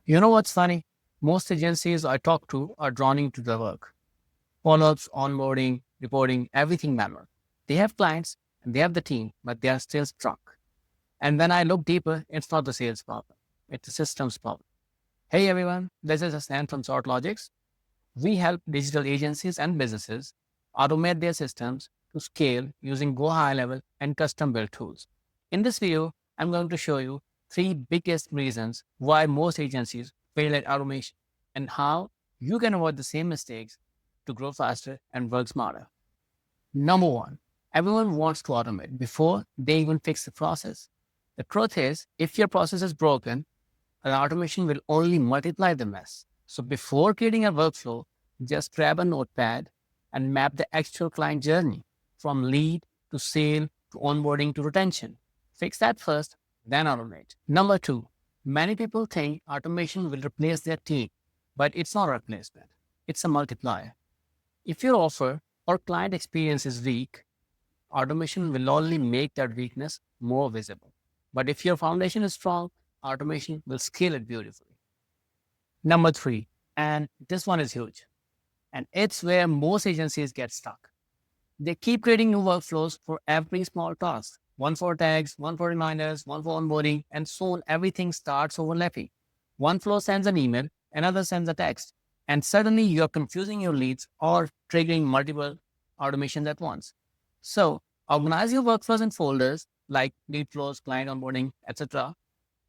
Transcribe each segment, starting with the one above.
You know what's funny? Most agencies I talk to are drawn into the work. Follow-ups, onboarding, reporting, everything manual. They have clients and they have the team, but they are still stuck. And when I look deeper, it's not the sales problem. It's the systems problem. Hey everyone, this is Husnain from Xort Logix. We help digital agencies and businesses automate their systems to scale using GoHighLevel and custom-built tools. In this video, I'm going to show you three biggest reasons why most agencies fail at automation and how you can avoid the same mistakes to grow faster and work smarter. Number one, everyone wants to automate before they even fix the process. The truth is, if your process is broken, an automation will only multiply the mess. So before creating a workflow, just grab a notepad and map the actual client journey from lead to sale to onboarding to retention. Fix that first, then automate. Number two, many people think automation will replace their team, but it's not a replacement. It's a multiplier. If your offer or client experience is weak, automation will only make that weakness more visible. But if your foundation is strong, automation will scale it beautifully. Number three, and this one is huge, and it's where most agencies get stuck. They keep creating new workflows for every small task. One for tags, one for reminders, one for onboarding, and soon everything starts overlapping. One flow sends an email, another sends a text, and suddenly you're confusing your leads or triggering multiple automations at once. So organize your workflows in folders like lead flows, client onboarding, etc.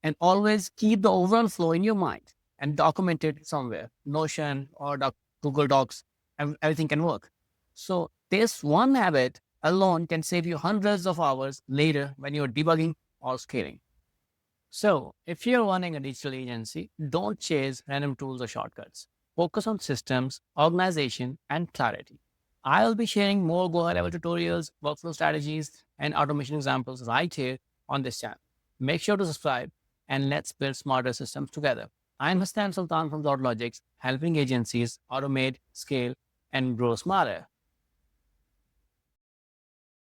And always keep the overall flow in your mind and document it somewhere. Notion or Google Docs, everything can work. So this one habit alone can save you hundreds of hours later when you're debugging or scaling. So if you're running a digital agency, don't chase random tools or shortcuts. Focus on systems, organization, and clarity. I'll be sharing more Go High Level tutorials, workflow strategies, and automation examples right here on this channel. Make sure to subscribe and let's build smarter systems together. I'm Husnain Sultan from Xort Logix, helping agencies automate, scale, and grow smarter.